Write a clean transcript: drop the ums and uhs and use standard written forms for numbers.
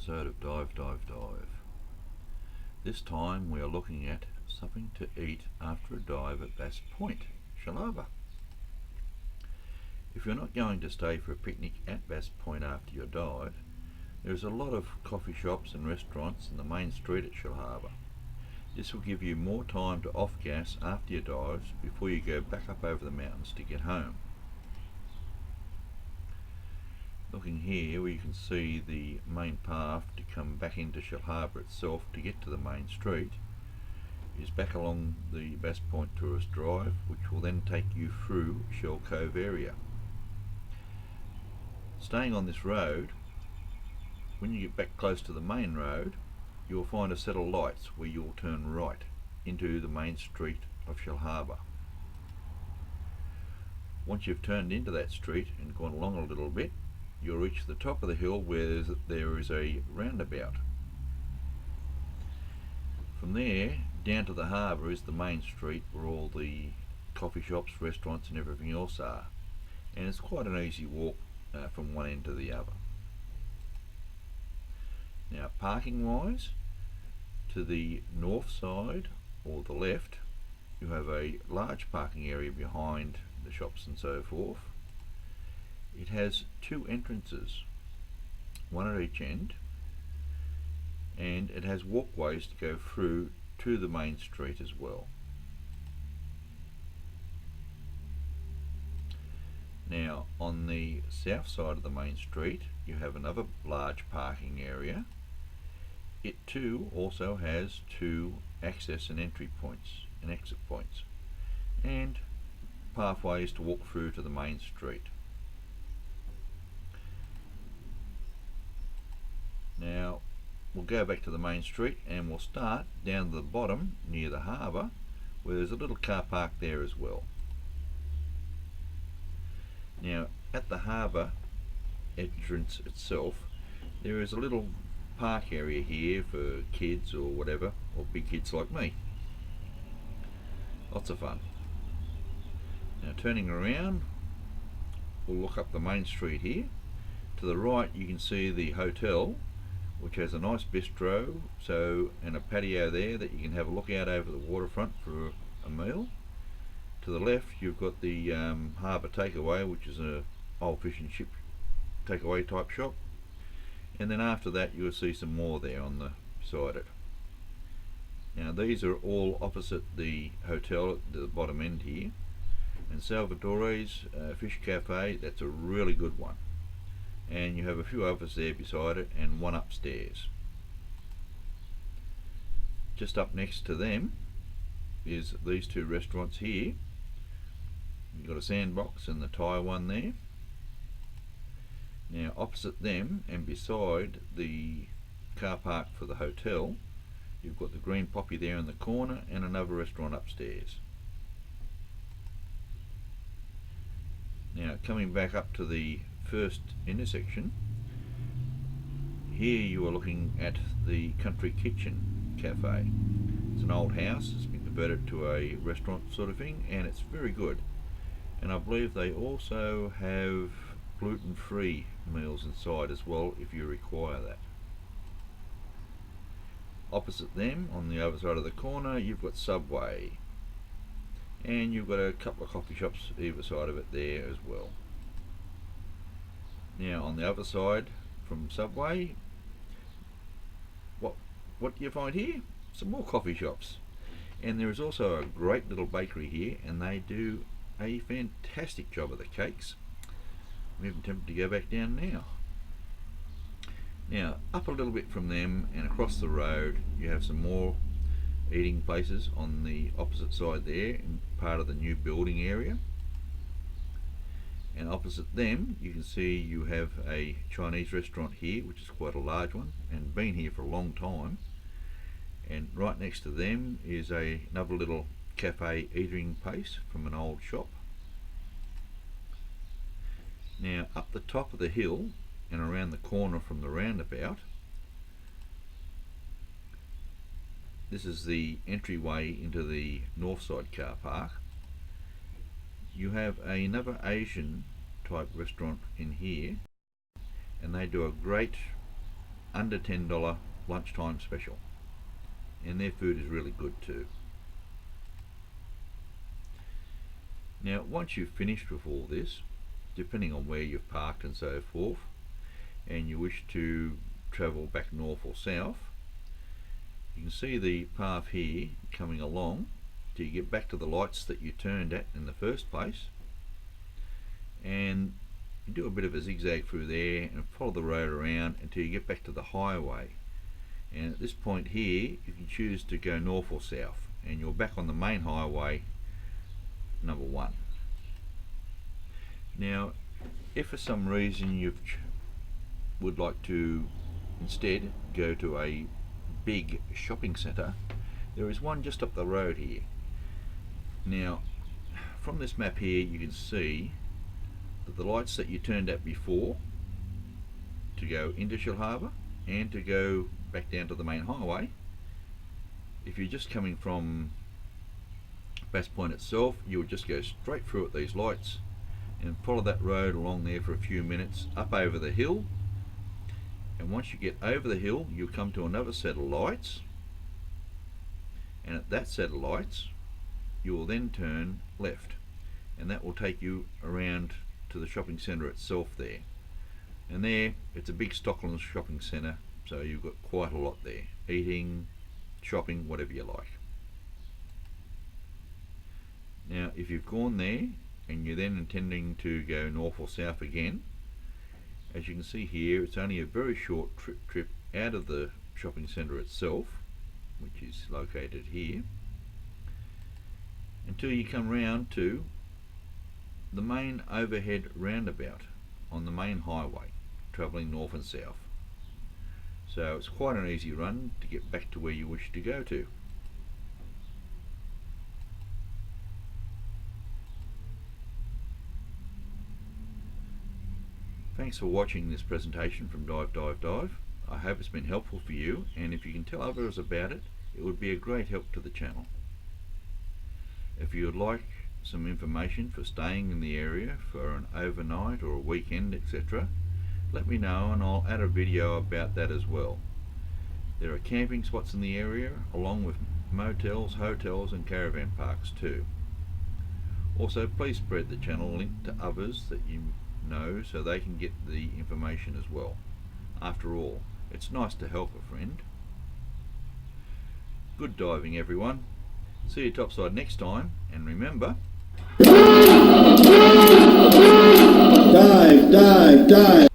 episode of Dive Dive Dive. This time we are looking at something to eat after a dive at Bass Point, Shellharbour. If you're not going to stay for a picnic at Bass Point after your dive, there's a lot of coffee shops and restaurants in the main street at Shellharbour. This will give you more time to off-gas after your dives before you go back up over the mountains to get home. Looking here, where you can see the main path to come back into Shellharbour itself to get to the main street is back along the Bass Point Tourist Drive, which will then take you through Shell Cove area. Staying on this road, when you get back close to the main road, you'll find a set of lights where you'll turn right into the main street of Shellharbour. Once you've turned into that street and gone along a little bit, you'll reach the top of the hill where there is a roundabout. From there down to the harbour is the main street where all the coffee shops, restaurants and everything else are, and it's quite an easy walk from one end to the other. Now, parking wise, to the north side or the left you have a large parking area behind the shops and so forth. It has two entrances, one at each end, and it has walkways to go through to the main street as well. Now, on the south side of the main street you have another large parking area. It too also has two access and entry points and exit points, and pathways to walk through to the main street. Now we'll go back to the main street and we'll start down the bottom near the harbour, where there's a little car park there as well. Now, at the harbour entrance itself there is a little park area here for kids or whatever, or big kids like me. Lots of fun. Now, turning around, we'll look up the main street here. To the right you can see the hotel, which has a nice bistro and a patio there that you can have a look out over the waterfront for a meal. To the left you've got the harbour takeaway, which is a old fish and chip takeaway type shop, and then after that you'll see some more there on the beside it. Now, these are all opposite the hotel at the bottom end here, and Salvadore's Fish Cafe, that's a really good one, and you have a few others there beside it and one upstairs. Just up next to them is these two restaurants here. You've got a Sandbox and the Thai one there. Now, opposite them and beside the car park for the hotel, you've got the Green Poppy there in the corner and another restaurant upstairs. Now, coming back up to the first intersection, here you are looking at the Country Kitchen Cafe. It's an old house, it's been converted to a restaurant sort of thing, and it's very good. And I believe they also have gluten-free meals inside as well if you require that. Opposite them, on the other side of the corner, you've got Subway, and you've got a couple of coffee shops either side of it there as well. Now, on the other side from Subway, what do you find here? Some more coffee shops, and there is also a great little bakery here, and they do a fantastic job of the cakes. I'm even tempted to go back down now. Now, up a little bit from them and across the road you have some more eating places on the opposite side there in part of the new building area, and opposite them you can see you have a Chinese restaurant here, which is quite a large one and been here for a long time, and right next to them is another little cafe eating place from an old shop. Now, up the top of the hill and around the corner from the roundabout, this is the entryway into the north side car park. You have another Asian type restaurant in here, and they do a great under $10 lunchtime special, and their food is really good too. Now once you've finished with all this, depending on where you've parked and so forth, and you wish to travel back north or south, you can see the path here coming along till you get back to the lights that you turned at in the first place, and you do a bit of a zigzag through there and follow the road around until you get back to the highway. And at this point here you can choose to go north or south, and you're back on the main highway number 1. Now if for some reason you would like to instead go to a big shopping centre, there is one just up the road here. Now from this map here you can see that the lights that you turned at before to go into Shellharbour and to go back down to the main highway, if you're just coming from Bass Point itself, you would just go straight through at these lights and follow that road along there for a few minutes up over the hill, and once you get over the hill you'll come to another set of lights, and at that set of lights you will then turn left, and that will take you around to the shopping centre itself there. And there it's a big Stocklands shopping centre, so you've got quite a lot there, eating, shopping, whatever you like. Now if you've gone there and you're then intending to go north or south again, as you can see here it's only a very short trip out of the shopping centre itself, which is located here, until you come round to the main overhead roundabout on the main highway travelling north and south. So it's quite an easy run to get back to where you wish to go to. Thanks for watching this presentation from Dive Dive Dive. I hope it's been helpful for you, and if you can tell others about it, it would be a great help to the channel. If you would like some information for staying in the area for an overnight or a weekend, etc., let me know and I'll add a video about that as well. There are camping spots in the area along with motels, hotels and caravan parks too. Also please spread the channel link to others that you know so they can get the information as well. After all, it's nice to help a friend. Good diving everyone. See you topside next time, and remember, dive, dive, dive.